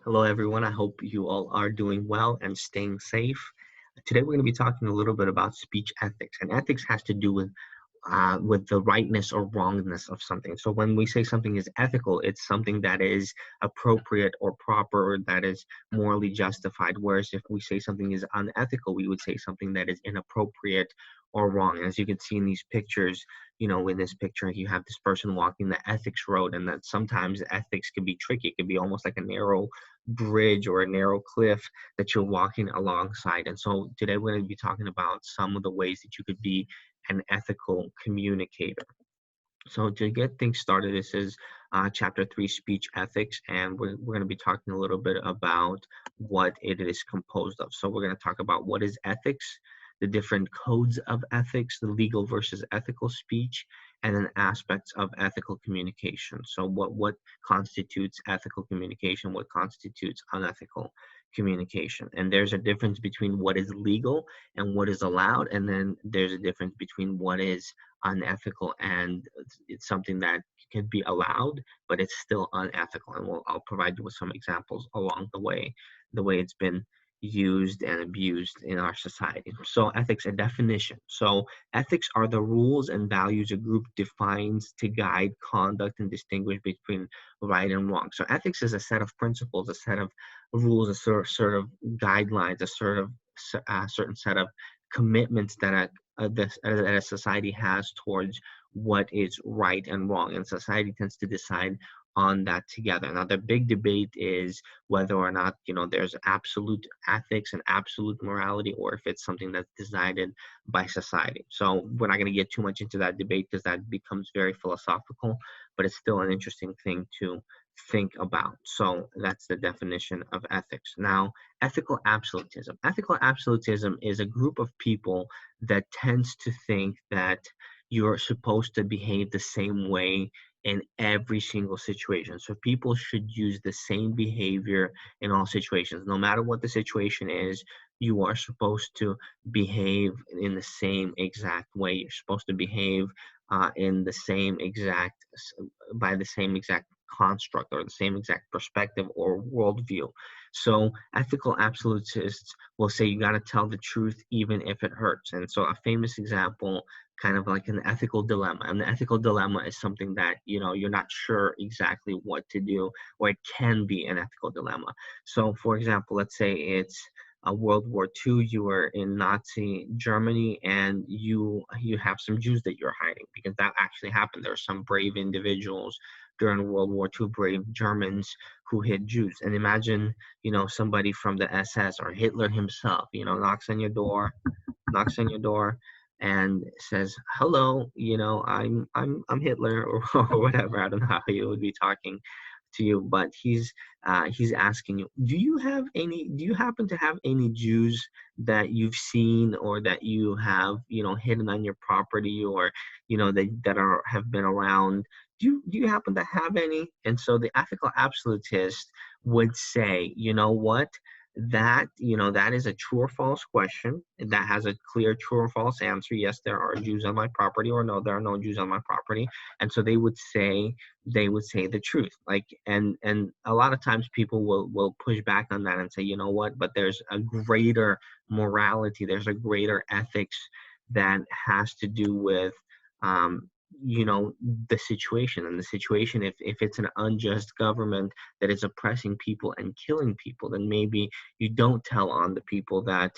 Hello, everyone. I hope you all are doing well and staying safe. Today, we're going to be talking a little bit about speech ethics, and ethics has to do with the rightness or wrongness of something. So when we say something is ethical, it's something that is appropriate or proper, or that is morally justified. Whereas if we say something is unethical, we would say something that is inappropriate or wrong. As you can see in these pictures, in this picture, you have this person walking the ethics road, and that sometimes ethics can be tricky. It can be almost like a narrow bridge or a narrow cliff that you're walking alongside. And so today we're going to be talking about some of the ways that you could be an ethical communicator. So to get things started, this is chapter 3, speech ethics, and we're going to be talking a little bit about what it is composed of. So we're going to talk about what is ethics, the different codes of ethics, the legal versus ethical speech, and then aspects of ethical communication. So what constitutes ethical communication, what constitutes unethical communication. And there's a difference between what is legal and what is allowed, and then there's a difference between what is unethical and it's something that can be allowed, but it's still unethical. And I'll provide you with some examples along the way it's been used and abused in our society. So ethics, a definition. So ethics are the rules and values a group defines to guide conduct and distinguish between right and wrong. So ethics is a set of principles, a set of rules, a sort of guidelines, a sort of certain set of commitments that a society has towards what is right and wrong, and society tends to decide on that together. Now, the big debate is whether or not there's absolute ethics and absolute morality, or if it's something that's decided by society. So we're not going to get too much into that debate because that becomes very philosophical, but it's still an interesting thing to think about. So that's the definition of ethics. Now, ethical absolutism. Ethical absolutism is a group of people that tends to think that you're supposed to behave the same way in every single situation. So people should use the same behavior in all situations. No matter what the situation is, you are supposed to behave in the same exact way. You're supposed to behave in the same exact, by the same exact construct or the same exact perspective or worldview. So ethical absolutists will say you got to tell the truth even if it hurts. And so a famous example, kind of like an ethical dilemma. And the ethical dilemma is something that, you're not sure exactly what to do, or it can be an ethical dilemma. So for example, let's say it's World War II, you were in Nazi Germany, and you have some Jews that you're hiding, because that actually happened. There are some brave individuals during World War II, brave Germans who hid Jews. And imagine, somebody from the SS or Hitler himself, knocks on your door and says, "Hello, I'm Hitler," or whatever. I don't know how he would be talking to you, but he's asking you, do you happen to have any Jews that you've seen, or that you have hidden on your property, or that are have been around? Do you happen to have any? And so the ethical absolutist would say, you know what, that is a true or false question that has a clear true or false answer. Yes, there are Jews on my property, or no, there are no Jews on my property. And so they would say the truth. Like, and a lot of times people will push back on that and say, you know what, but there's a greater morality, there's a greater ethics that has to do with um the situation. And the situation, if it's an unjust government that is oppressing people and killing people, then maybe you don't tell on the people that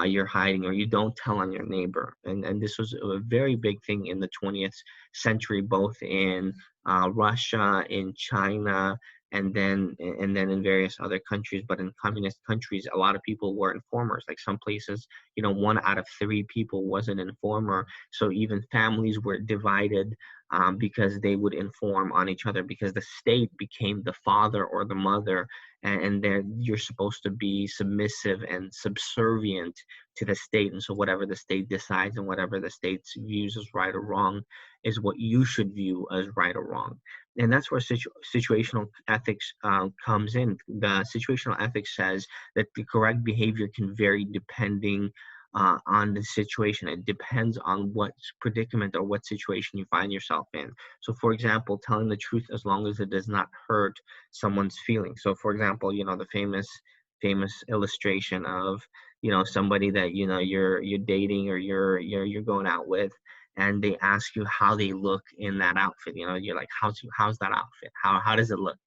you're hiding, or you don't tell on your neighbor. And this was a very big thing in the 20th century, both in Russia, in China, and then in various other countries. But in communist countries, a lot of people were informers. Like some places, 1 out of 3 people was an informer. So even families were divided because they would inform on each other, because the state became the father or the mother, and then you're supposed to be submissive and subservient to the state. And so whatever the state decides and whatever the state views as right or wrong is what you should view as right or wrong. And that's where situational ethics comes in. The situational ethics says that the correct behavior can vary depending on the situation. It depends on what predicament or what situation you find yourself in. So, for example, telling the truth as long as it does not hurt someone's feelings. So, for example, the famous illustration of somebody that you're dating or you're going out with, and they ask you how they look in that outfit. You're like, how's that outfit? How does it look?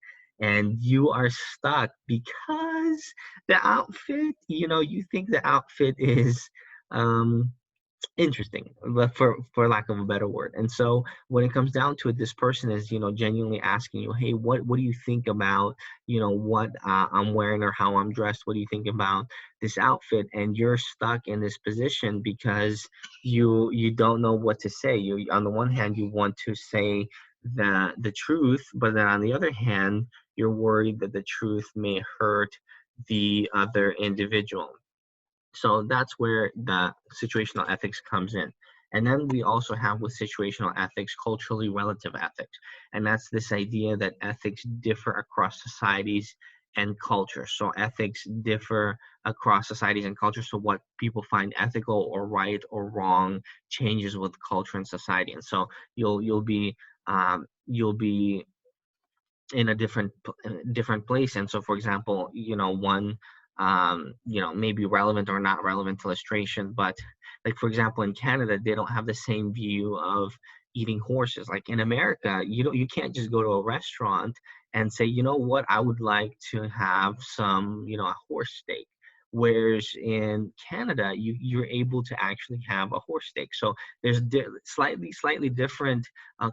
And you are stuck because the outfit, you think the outfit is um interesting, but for lack of a better word. And so when it comes down to it, this person is genuinely asking you, hey, what do you think about what I'm wearing or how I'm dressed? What do you think about this outfit? And you're stuck in this position because you don't know what to say. You, on the one hand, you want to say the truth, but then on the other hand, you're worried that the truth may hurt the other individual. So that's where the situational ethics comes in. And then we also have with situational ethics, culturally relative ethics. And that's this idea that ethics differ across societies and cultures. So ethics differ across societies and cultures. So what people find ethical or right or wrong changes with culture and society. And so you'll be in a different place. And so, for example, one maybe relevant or not relevant illustration, but like, for example, in Canada, they don't have the same view of eating horses. Like in America, you can't just go to a restaurant and say, you know what, I would like to have some a horse steak. Whereas in Canada, you're able to actually have a horse steak. So there's slightly different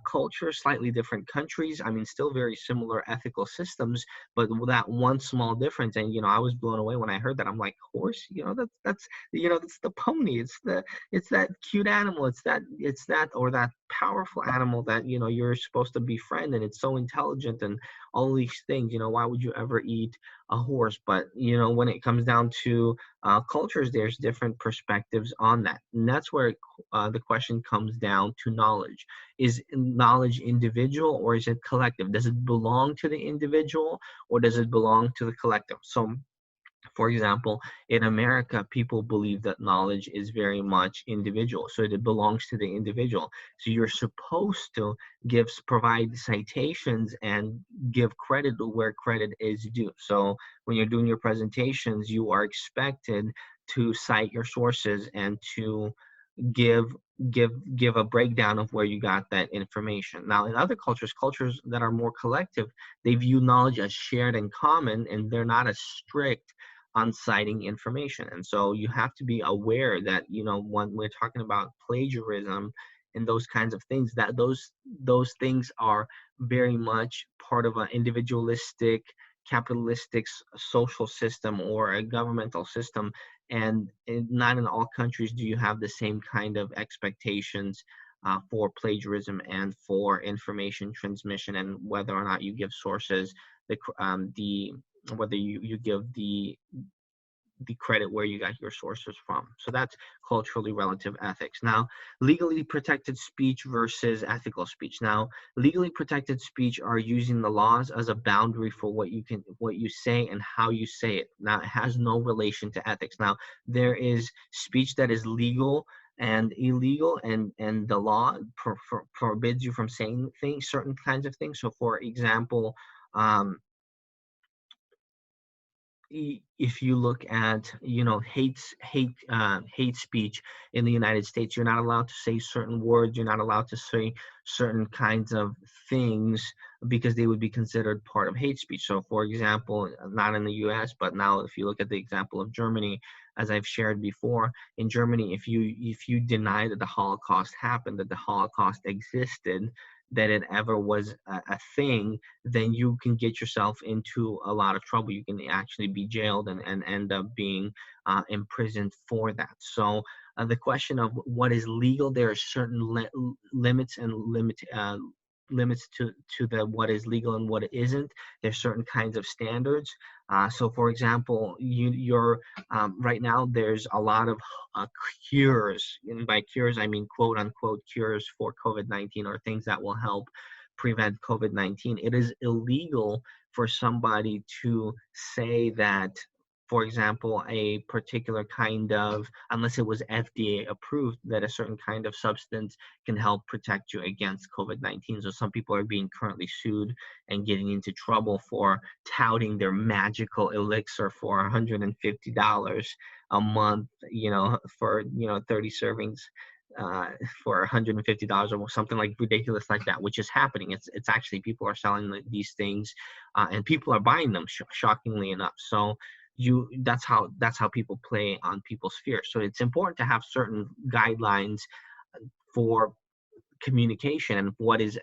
cultures, slightly different countries. I mean, still very similar ethical systems, but with that one small difference. And I was blown away when I heard that. I'm like, horse? That's the pony. It's that cute animal. It's that or that powerful animal that you're supposed to befriend, and it's so intelligent and all these things. Why would you ever eat a horse? But when it comes down to cultures, there's different perspectives on that, and that's where the question comes down to knowledge. Is knowledge individual or is it collective? Does it belong to the individual or does it belong to the collective? So, for example, in America, people believe that knowledge is very much individual, so it belongs to the individual. So you're supposed to provide citations and give credit where credit is due. So when you're doing your presentations, you are expected to cite your sources and to give give a breakdown of where you got that information. Now, in other cultures that are more collective, they view knowledge as shared and common, and they're not as strict on citing information. And so you have to be aware that when we're talking about plagiarism and those kinds of things, that those things are very much part of an individualistic capitalistic social system or a governmental system, and not in all countries do you have the same kind of expectations for plagiarism and for information transmission, and whether or not you give sources the whether you give the credit where you got your sources from. So that's culturally relative ethics. Now, legally protected speech versus ethical speech. Now, legally protected speech are using the laws as a boundary for what you say and how you say it. Now, it has no relation to ethics. Now, there is speech that is legal and illegal, and the law forbids you from saying certain kinds of things. So, for example, if you look at hate speech in the United States, you're not allowed to say certain words, you're not allowed to say certain kinds of things because they would be considered part of hate speech. So, for example, not in the US, but now if you look at the example of Germany, as I've shared before, in Germany, if you deny that the Holocaust happened, that the Holocaust existed, that it ever was a thing, then you can get yourself into a lot of trouble. You can actually be jailed and end up being imprisoned for that. So the question of what is legal, there are certain limits and limits to the what is legal and what isn't. There's certain kinds of standards. So, for example, you're right now there's a lot of cures, and by cures I mean quote unquote cures for COVID-19 or things that will help prevent COVID-19. It is illegal for somebody to say that for example, a particular kind of, unless it was FDA approved, that a certain kind of substance can help protect you against COVID-19. So some people are being currently sued and getting into trouble for touting their magical elixir for $150 a month, for 30 servings. For $150 or something like ridiculous like that, which is happening. It's actually, people are selling these things, and people are buying them. Shockingly enough, so that's how people play on people's fears. So it's important to have certain guidelines for communication and what is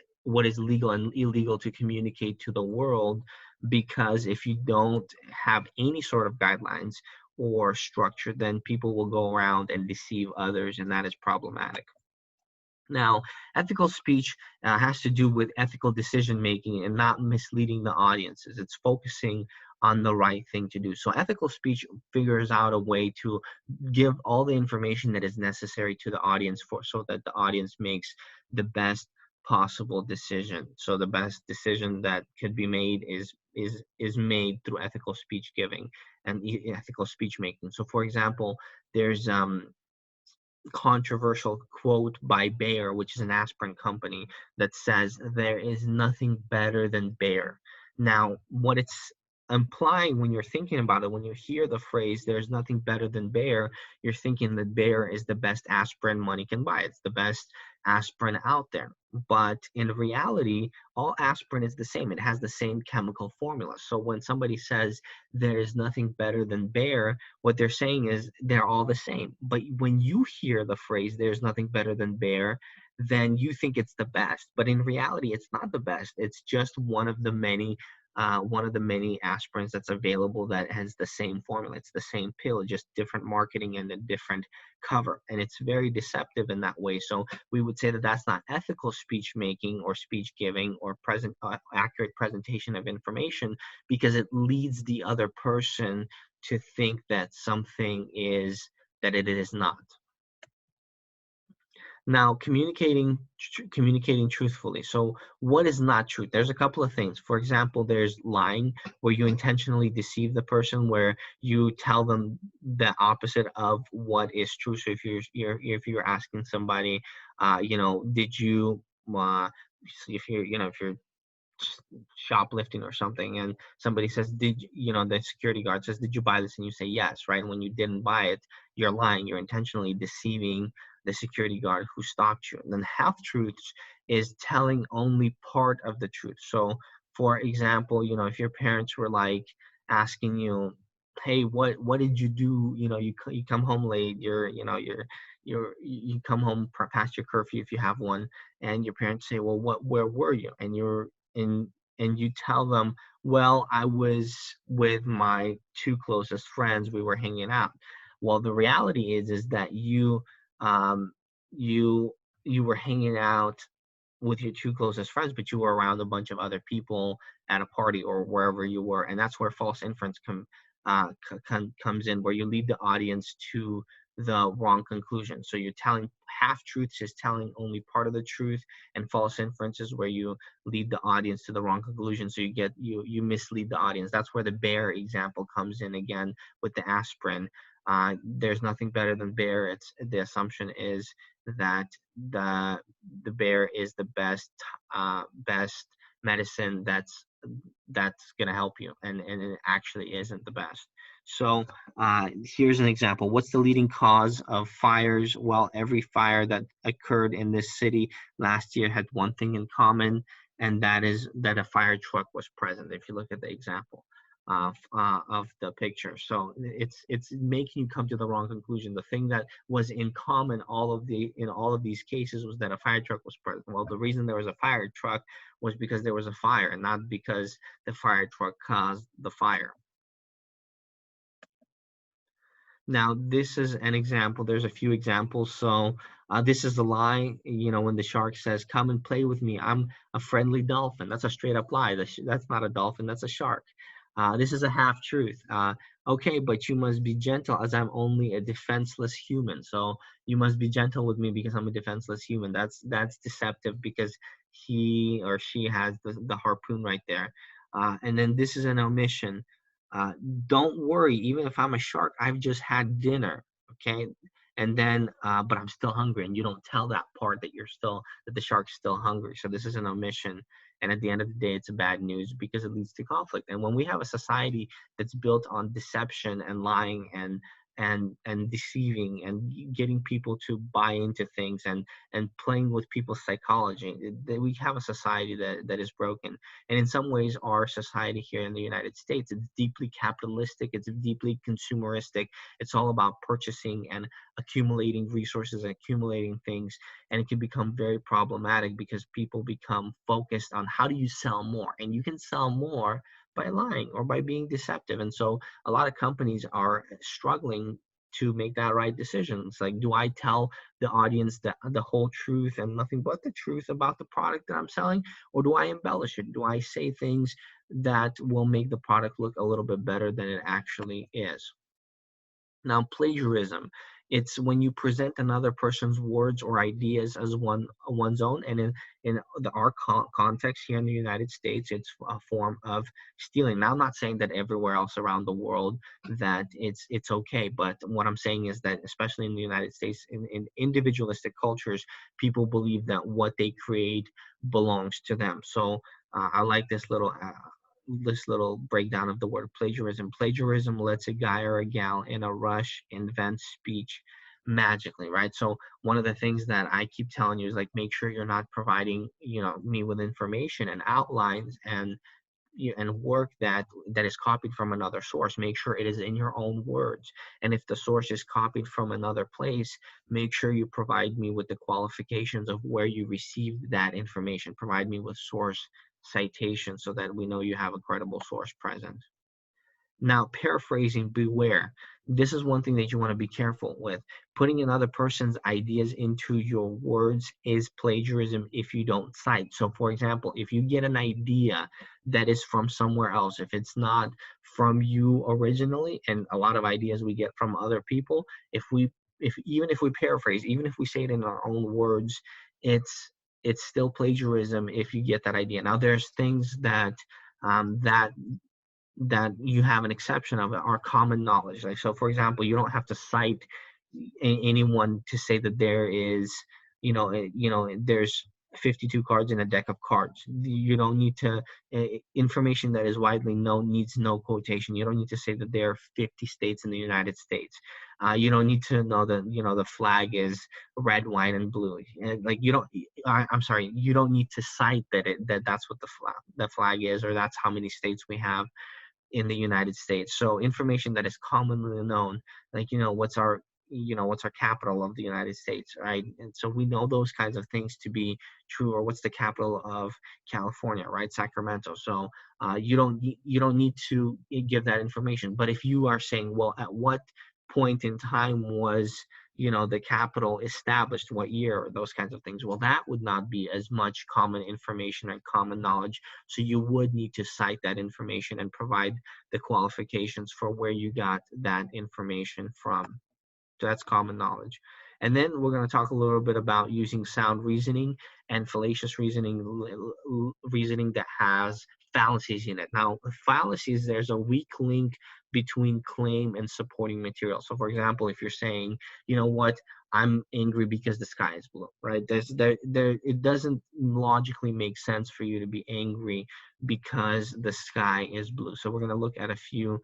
legal and illegal to communicate to the world, because if you don't have any sort of guidelines or structure, then people will go around and deceive others, and that is problematic. Now, ethical speech has to do with ethical decision making and not misleading the audiences. It's focusing on the right thing to do. So, ethical speech figures out a way to give all the information that is necessary to the audience so that the audience makes the best possible decision. So, the best decision that could be made is made through ethical speech giving and ethical speech making. So, for example, there's controversial quote by Bayer, which is an aspirin company, that says there is nothing better than Bayer. Now, what it's implying when you're thinking about it, when you hear the phrase there's nothing better than Bayer, you're thinking that Bayer is the best aspirin money can buy. It's the best aspirin out there. But in reality, all aspirin is the same. It has the same chemical formula. So when somebody says there is nothing better than Bayer, what they're saying is they're all the same. But when you hear the phrase there's nothing better than Bayer, then you think it's the best. But in reality, it's not the best. It's just one of the many aspirins that's available that has the same formula. It's the same pill, just different marketing and a different cover. And it's very deceptive in that way. So we would say that that's not ethical speech making or speech giving or accurate presentation of information, because it leads the other person to think that something is that it is not. Now, communicating truthfully. So, what is not truth? There's a couple of things. For example, there's lying, where you intentionally deceive the person, where you tell them the opposite of what is true. So, if you're asking somebody, did you, if you're shoplifting or something, and somebody says, the security guard says, did you buy this? And you say yes, right? And when you didn't buy it, you're lying. You're intentionally deceiving the security guard who stopped you. And then half truths is telling only part of the truth. So for example, if your parents were like asking you, hey, what did you do, you come home late, you come home past your curfew if you have one, and your parents say, well, where were you? And you tell them, well, I was with my two closest friends, we were hanging out. Well, the reality is that um you you were hanging out with your two closest friends, but you were around a bunch of other people at a party or wherever you were, and that's where false inference comes in, where you lead the audience to the wrong conclusion. So you're telling half truths is telling only part of the truth, and false inferences where you lead the audience to the wrong conclusion. So you mislead the audience. That's where the bear example comes in again with the aspirin. There's nothing better than bear. It's the assumption is that the bear is the best medicine that's going to help you, and it actually isn't the best. So here's an example. What's the leading cause of fires? Well, every fire that occurred in this city last year had one thing in common, and that is that a fire truck was present, if you look at the example of the picture. So it's making you come to the wrong conclusion. The thing that was in common in all of these cases was that a fire truck was present. Well, the reason there was a fire truck was because there was a fire, and not because the fire truck caused the fire. Now, this is an example. There's a few examples. So this is a lie. When the shark says, come and play with me, I'm a friendly dolphin. That's a straight up lie. That's not a dolphin. That's a shark. This is a half truth. Okay, but you must be gentle, as I'm only a defenseless human. So you must be gentle with me because I'm a defenseless human. That's deceptive, because he or she has the harpoon right there. And then this is an omission. uh, don't worry, even if I'm a shark, I've just had dinner. Okay. And then, but I'm still hungry. And you don't tell that part that that the shark's still hungry. So this is an omission. And at the end of the day, it's bad news because it leads to conflict. And when we have a society that's built on deception and lying and deceiving and getting people to buy into things and playing with people's psychology, we have a society that is broken. And in some ways, our society here in the United States, it's deeply capitalistic, it's deeply consumeristic. It's all about purchasing and accumulating resources and accumulating things. And it can become very problematic because people become focused on how do you sell more. And you can sell more by lying or by being deceptive. And so a lot of companies are struggling to make that right decision. It's like, do I tell the audience the whole truth and nothing but the truth about the product that I'm selling? Or do I embellish it? Do I say things that will make the product look a little bit better than it actually is? Now, plagiarism, it's when you present another person's words or ideas as one's own, and in our context here in the United States, it's a form of stealing. Now, I'm not saying that everywhere else around the world that it's okay, but what I'm saying is that especially in the United States, in individualistic cultures, people believe that what they create belongs to them. So I like this little breakdown of the word plagiarism. Plagiarism lets a guy or a gal in a rush invent speech magically, right? So one of the things that I keep telling you is like, make sure you're not providing, me with information and outlines and work that is copied from another source. Make sure it is in your own words. And if the source is copied from another place, make sure you provide me with the qualifications of where you received that information. Provide me with source citation so that we know you have a credible source present. Now, paraphrasing, beware. This is one thing that you want to be careful with. Putting another person's ideas into your words is plagiarism if you don't cite. So, for example, if you get an idea that is from somewhere else, if it's not from you originally, and a lot of ideas we get from other people, if even if we paraphrase, even if we say it in our own words, it's still plagiarism if you get that idea. Now, there's things that you have an exception of are common knowledge. Like, so for example, you don't have to cite anyone to say that there is, there's 52 cards in a deck of cards. You don't need to, information that is widely known needs no quotation. You don't need to say that there are 50 states in the United States. You don't need to know that, the flag is red, white, and blue. And like, I'm sorry, you don't need to cite that's what the flag is, or that's how many states we have in the United States. So information that is commonly known, like, what's our capital of the United States, right? And so we know those kinds of things to be true, or what's the capital of California, right? Sacramento. So you don't need to give that information. But if you are saying, well, at what point in time was the capital established, what year, or those kinds of things, well, that would not be as much common information and common knowledge. So you would need to cite that information and provide the qualifications for where you got that information from. So that's common knowledge. And then we're going to talk a little bit about using sound reasoning and fallacious reasoning that has fallacies in it. Now, fallacies, there's a weak link between claim and supporting material. So, for example, if you're saying, you know what, I'm angry because the sky is blue, right? It doesn't logically make sense for you to be angry because the sky is blue. So we're going to look at a few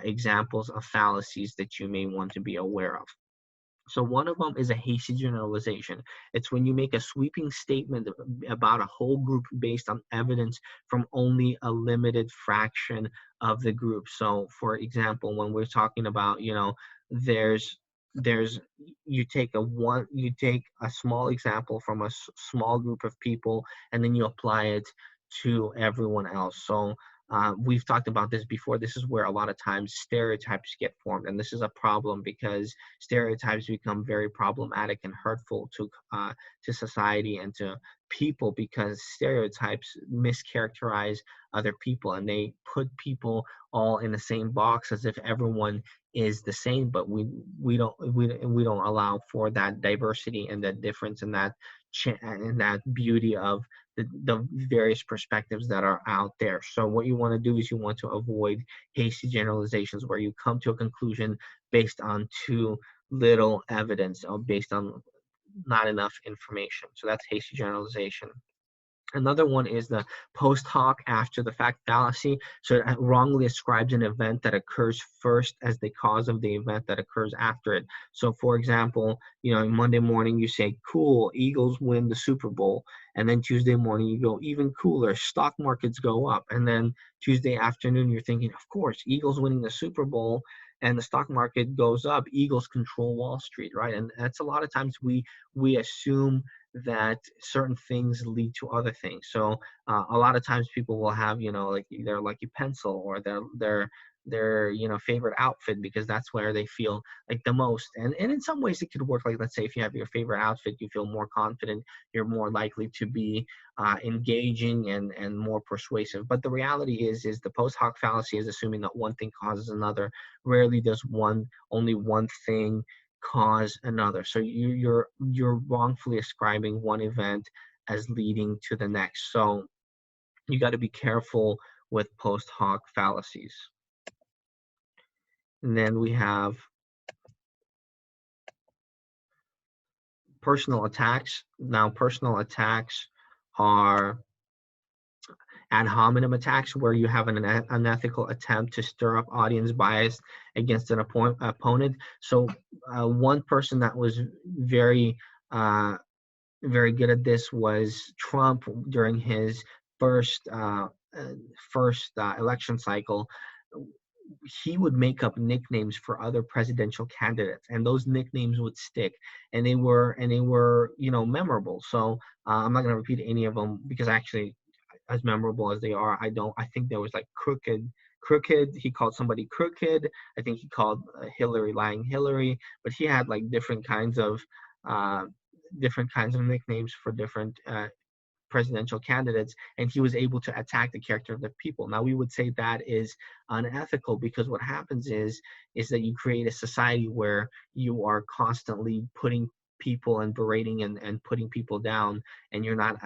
examples of fallacies that you may want to be aware of. So one of them is a hasty generalization. It's when you make a sweeping statement about a whole group based on evidence from only a limited fraction of the group. So for example, when we're talking about, there's there's you take a small example from a small group of people, and then you apply it to everyone else. So we've talked about this before. This is where a lot of times stereotypes get formed, and this is a problem because stereotypes become very problematic and hurtful to society and to people, because stereotypes mischaracterize other people and they put people all in the same box as if everyone is the same. But we don't allow for that diversity and that difference and that and that beauty of the various perspectives that are out there. So what you want to do is you want to avoid hasty generalizations where you come to a conclusion based on too little evidence or based on not enough information. So that's hasty generalization. Another one is the post hoc after the fact fallacy. So it wrongly ascribes an event that occurs first as the cause of the event that occurs after it. So for example, Monday morning you say, cool, Eagles win the Super Bowl. And then Tuesday morning you go, even cooler, stock markets go up. And then Tuesday afternoon you're thinking, of course, Eagles winning the Super Bowl and the stock market goes up, Eagles control Wall Street, right? And that's a lot of times we assume that certain things lead to other things. So a lot of times people will have, like their lucky pencil or their favorite outfit because that's where they feel like the most. And in some ways it could work. Like, let's say if you have your favorite outfit, you feel more confident, you're more likely to be engaging and more persuasive. But the reality is the post hoc fallacy is assuming that one thing causes another. Rarely does only one thing cause another. So you're wrongfully ascribing one event as leading to the next. So you got to be careful with post hoc fallacies. And then we have personal attacks. Now, personal attacks are ad hominem attacks where you have an unethical attempt to stir up audience bias against an opponent. So one person that was very very good at this was Trump during his first election cycle. He would make up nicknames for other presidential candidates, and those nicknames would stick, and they were memorable. So I'm not going to repeat any of them because actually, as memorable as they are, I think there was like crooked. He called somebody crooked. I think he called Hillary lying Hillary, but he had like different kinds of nicknames for different presidential candidates, and he was able to attack the character of the people. Now we would say that is unethical because what happens is that you create a society where you are constantly putting people and berating and putting people down, and you're not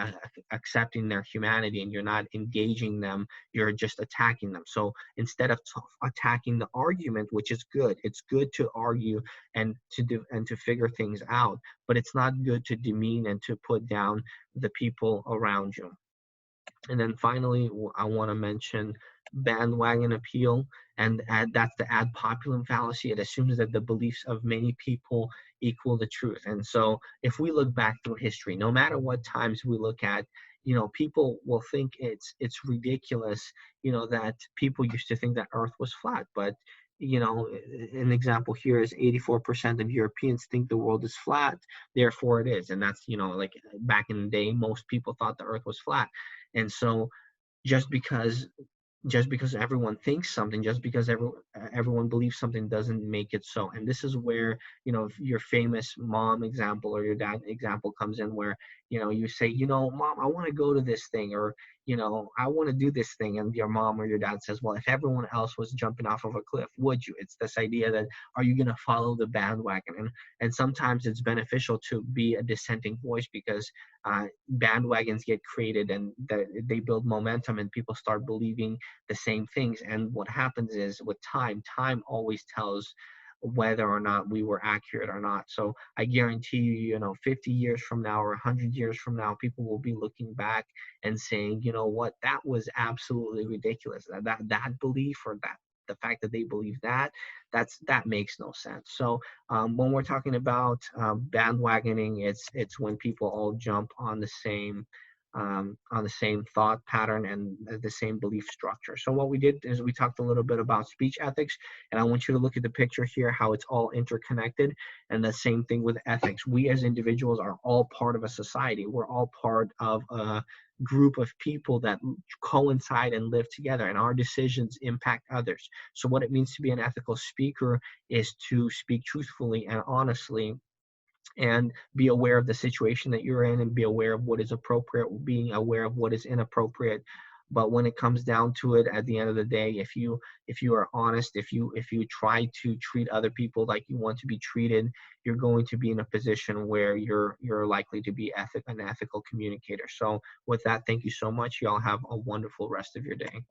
accepting their humanity and you're not engaging them, you're just attacking them. So instead of attacking the argument, which is good, it's good to argue and to figure things out, but it's not good to demean and to put down the people around you. And then finally, I want to mention bandwagon appeal, and that's the ad populum fallacy. It assumes that the beliefs of many people equal the truth. And so if we look back through history, no matter what times we look at, people will think it's ridiculous, that people used to think that Earth was flat. But an example here is 84% of Europeans think the world is flat, therefore it is. And that's, like back in the day, most people thought the Earth was flat. And so just because everyone thinks something, just because everyone believes something, doesn't make it so. And this is where your famous mom example or your dad example comes in, where you say, mom, I want to go to this thing, or I want to do this thing, and your mom or your dad says, well, if everyone else was jumping off of a cliff, would you? It's this idea that, are you going to follow the bandwagon? And sometimes it's beneficial to be a dissenting voice, because bandwagons get created and they build momentum and people start believing the same things. And what happens is, with time always tells whether or not we were accurate or not. So I guarantee you, 50 years from now or 100 years from now, people will be looking back and saying, what, that was absolutely ridiculous. That belief, or the fact that they believe that makes no sense. So when we're talking about bandwagoning, it's when people all jump on the same thought pattern and the same belief structure. So what we did is we talked a little bit about speech ethics, and I want you to look at the picture here, how it's all interconnected. And the same thing with ethics. We as individuals are all part of a society. We're all part of a group of people that coincide and live together, and our decisions impact others. So what it means to be an ethical speaker is to speak truthfully and honestly, and be aware of the situation that you're in, and be aware of what is appropriate, being aware of what is inappropriate, But when it comes down to it, at the end of the day, if you are honest, if you try to treat other people like you want to be treated, you're going to be in a position where you're likely to be an ethical communicator. So with that, thank you so much. Y'all have a wonderful rest of your day.